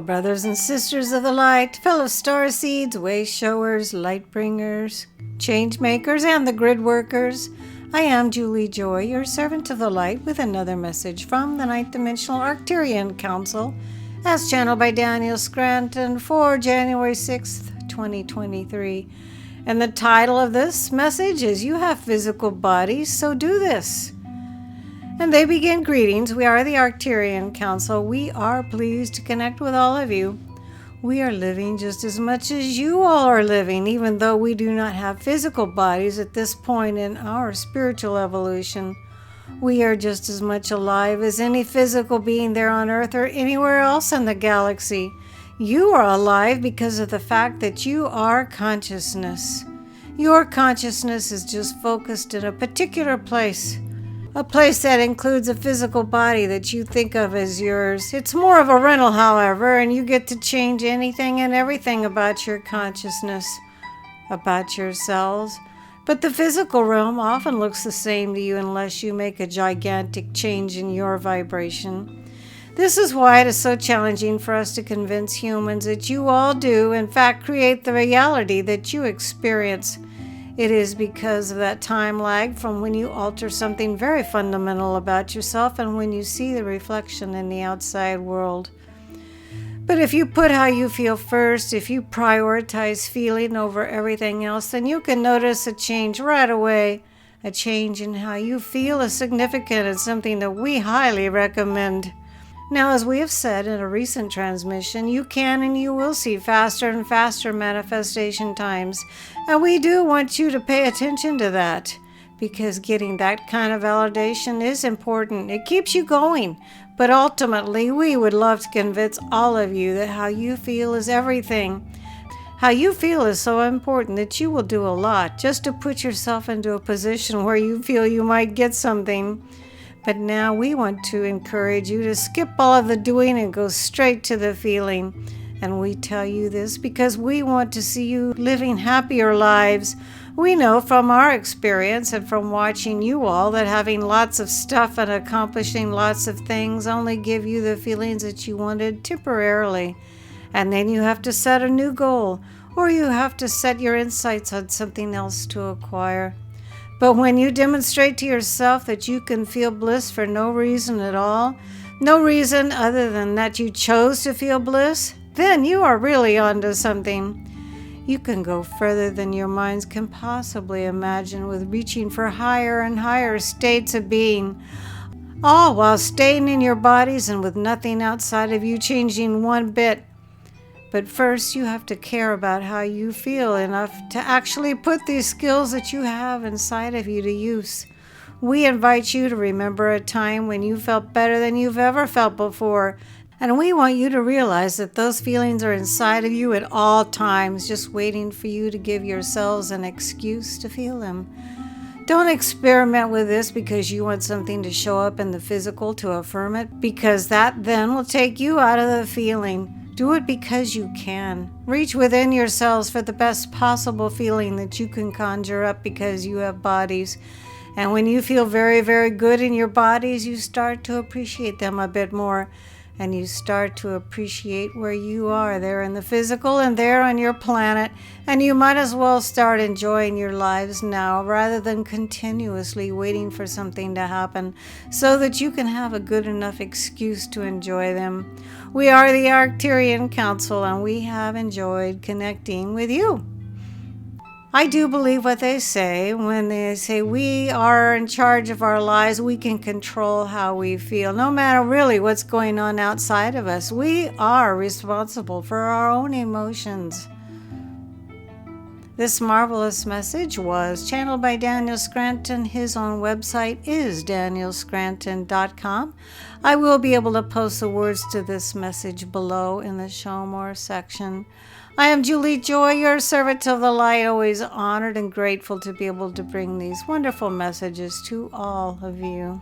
brothers and sisters of the light, fellow star seeds, way showers, light bringers, change makers, and the grid workers. I am Julie Joy, your servant of the light, with another message from the Ninth Dimensional Arcturian Council, as channeled by Daniel Scranton for January 6th, 2023. And the title of this message is You Have Physical Bodies, So Do This. And they begin, greetings. We are the Arcturian Council. We are pleased to connect with all of you. We are living just as much as you all are living, even though we do not have physical bodies at this point in our spiritual evolution. We are just as much alive as any physical being there on Earth or anywhere else in the galaxy. You are alive because of the fact that you are consciousness. Your consciousness is just focused in a particular place. A place that includes a physical body that you think of as yours. It's more of a rental, however, and you get to change anything and everything about your consciousness, about yourselves. But the physical realm often looks the same to you unless you make a gigantic change in your vibration. This is why it is so challenging for us to convince humans that you all do, in fact, create the reality that you experience. It is because of that time lag from when you alter something very fundamental about yourself and when you see the reflection in the outside world. But if you put how you feel first, if you prioritize feeling over everything else, then you can notice a change right away. A change in how you feel is significant and something that we highly recommend. Now, as we have said in a recent transmission, you can and you will see faster and faster manifestation times. And we do want you to pay attention to that, because getting that kind of validation is important. It keeps you going. But ultimately, we would love to convince all of you that how you feel is everything. How you feel is so important that you will do a lot just to put yourself into a position where you feel you might get something. But now we want to encourage you to skip all of the doing and go straight to the feeling. And we tell you this because we want to see you living happier lives. We know from our experience and from watching you all that having lots of stuff and accomplishing lots of things only give you the feelings that you wanted temporarily. And then you have to set a new goal, or you have to set your insights on something else to acquire. But when you demonstrate to yourself that you can feel bliss for no reason at all, no reason other than that you chose to feel bliss, then you are really onto something. You can go further than your minds can possibly imagine with reaching for higher and higher states of being, all while staying in your bodies and with nothing outside of you changing one bit. But first, you have to care about how you feel enough to actually put these skills that you have inside of you to use. We invite you to remember a time when you felt better than you've ever felt before. And we want you to realize that those feelings are inside of you at all times, just waiting for you to give yourselves an excuse to feel them. Don't experiment with this because you want something to show up in the physical to affirm it, because that then will take you out of the feeling. Do it because you can. Reach within yourselves for the best possible feeling that you can conjure up because you have bodies. And when you feel very, very good in your bodies, you start to appreciate them a bit more. And you start to appreciate where you are there in the physical and there on your planet. And you might as well start enjoying your lives now rather than continuously waiting for something to happen so that you can have a good enough excuse to enjoy them. We are the Arcturian Council and we have enjoyed connecting with you. I do believe what they say when they say we are in charge of our lives. We can control how we feel, no matter really what's going on outside of us. We are responsible for our own emotions. This marvelous message was channeled by Daniel Scranton. His own website is danielscranton.com. I will be able to post the words to this message below in the Show More section. I am Julie Joy, your servant of the light, always honored and grateful to be able to bring these wonderful messages to all of you.